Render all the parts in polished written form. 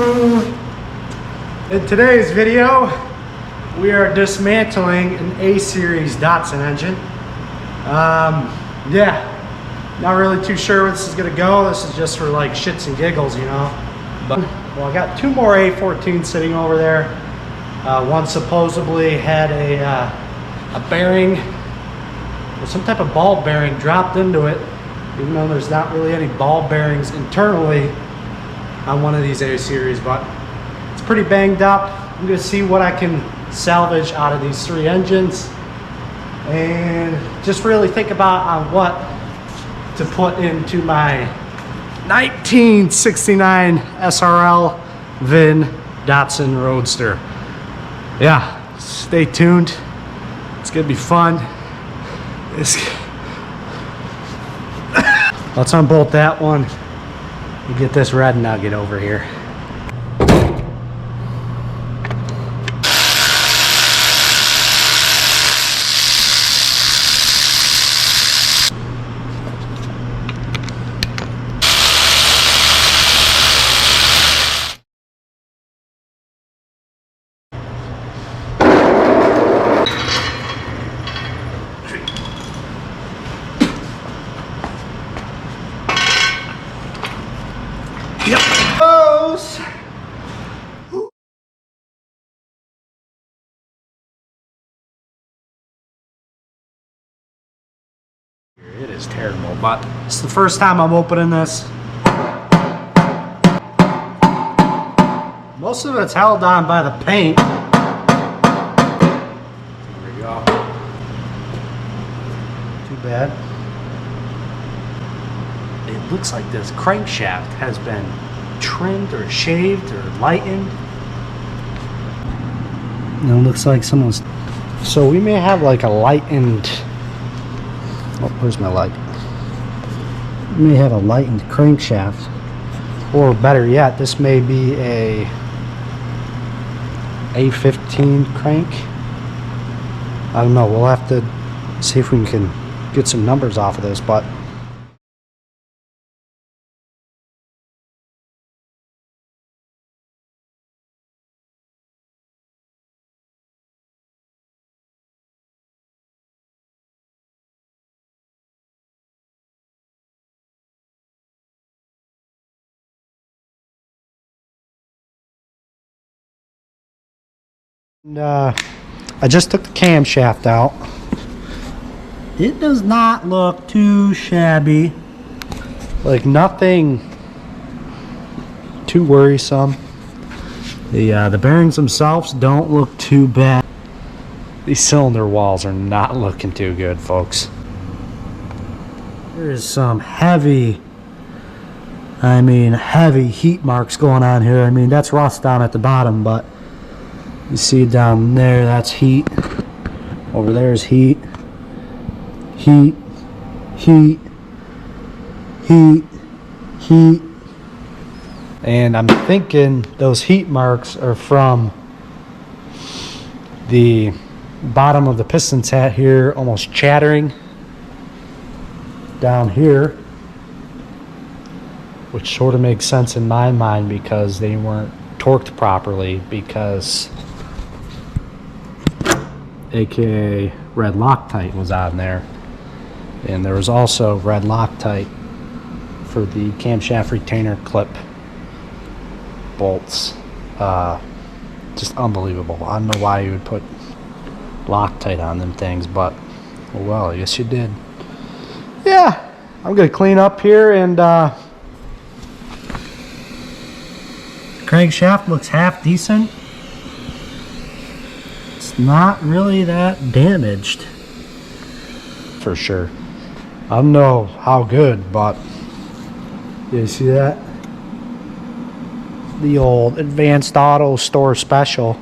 In today's video, we are dismantling an A-series Datsun engine. Yeah, not really too sure where this is gonna go. This is just for like shits and giggles, you know. But well, I got two more A14 sitting over there. One supposedly had a bearing or some type of ball bearing dropped into it, even though there's not really any ball bearings internally on one of these A-series, but it's pretty banged up. I'm gonna see what I can salvage out of these three engines and just really think about on what to put into my 1969 SRL VIN Datsun Roadster. Yeah, stay tuned. It's gonna be fun. Let's unbolt that one and get this red nugget over here. Yep. Close. It is terrible, but it's the first time I'm opening this. Most of it's held on by the paint. There we go. Too bad. It looks like this crankshaft has been trimmed or shaved or lightened. And it looks like someone's... So we may have like a lightened... Oh, where's my light? We may have a lightened crankshaft. Or better yet, this may be a A14 crank. I don't know. We'll have to see if we can get some numbers off of this, but... And, I just took the camshaft out. It does not look too shabby. Like nothing too worrisome. The bearings themselves don't look too bad. These cylinder walls are not looking too good, folks. There is some heavy heat marks going on here. I mean, that's rust down at the bottom, but you see down there, that's heat. Over there is heat. Heat. Heat. Heat. Heat. And I'm thinking those heat marks are from the bottom of the piston set here, almost chattering down here. Which sort of makes sense in my mind because they weren't torqued properly, because aka red Loctite was on there, and there was also red Loctite for the camshaft retainer clip bolts. Just unbelievable. I don't know why you would put Loctite on them things, but oh well, I guess you did. Yeah, I'm gonna clean up here, and crankshaft looks half decent. Not really that damaged, for sure. I don't know how good, but you see that? The old Advanced Auto Store Special.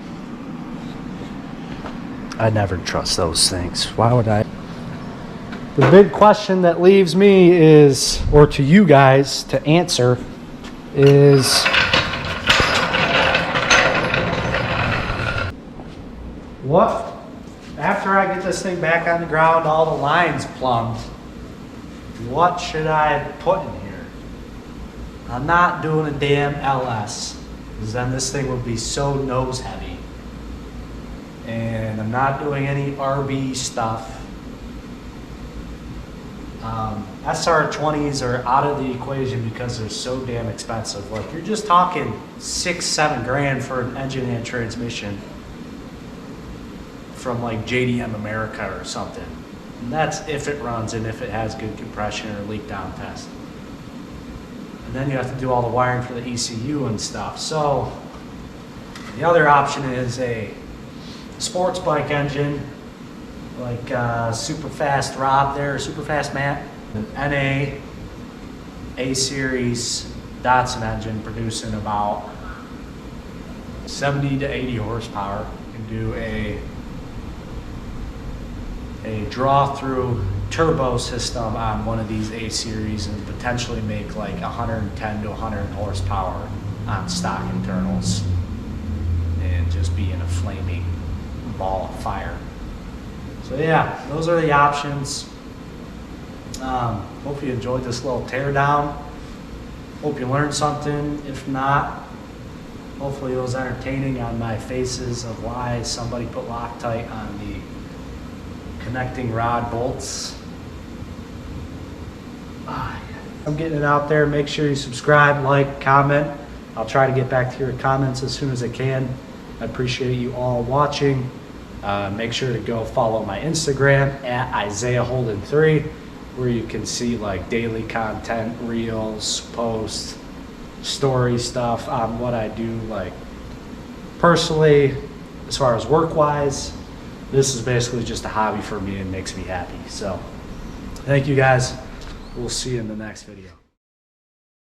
I never trust those things. Why would I? The big question that leaves me is, or to you guys to answer, is what, after I get this thing back on the ground, all the lines plumbed, what should I put in here? I'm not doing a damn LS. because then this thing would be so nose heavy. And I'm not doing any RB stuff. SR20s are out of the equation because they're so damn expensive. Like, you're just talking 6-7 grand for an engine and transmission from like JDM America or something. And that's if it runs and if it has good compression or leak down test. And then you have to do all the wiring for the ECU and stuff. So the other option is a sports bike engine, like super fast Rob there, super fast Matt, an NA A-series Datsun engine producing about 70 to 80 horsepower. You can do a draw through turbo system on one of these A-series and potentially make like 110 to 100 horsepower on stock internals and just be in a flaming ball of fire. So yeah, those are the options. Hope you enjoyed this little teardown. Hope you learned something. If not, hopefully it was entertaining on my faces of why somebody put Loctite on the connecting rod bolts. I'm getting it out there. Make sure you subscribe, like, comment. I'll try to get back to your comments as soon as I can. I appreciate you all watching. Make sure to go follow my Instagram at IsaiahHolden3, where you can see like daily content, reels, posts, story stuff on what I do, like personally, as far as work-wise. This is basically just a hobby for me and makes me happy. So thank you guys. We'll see you in the next video.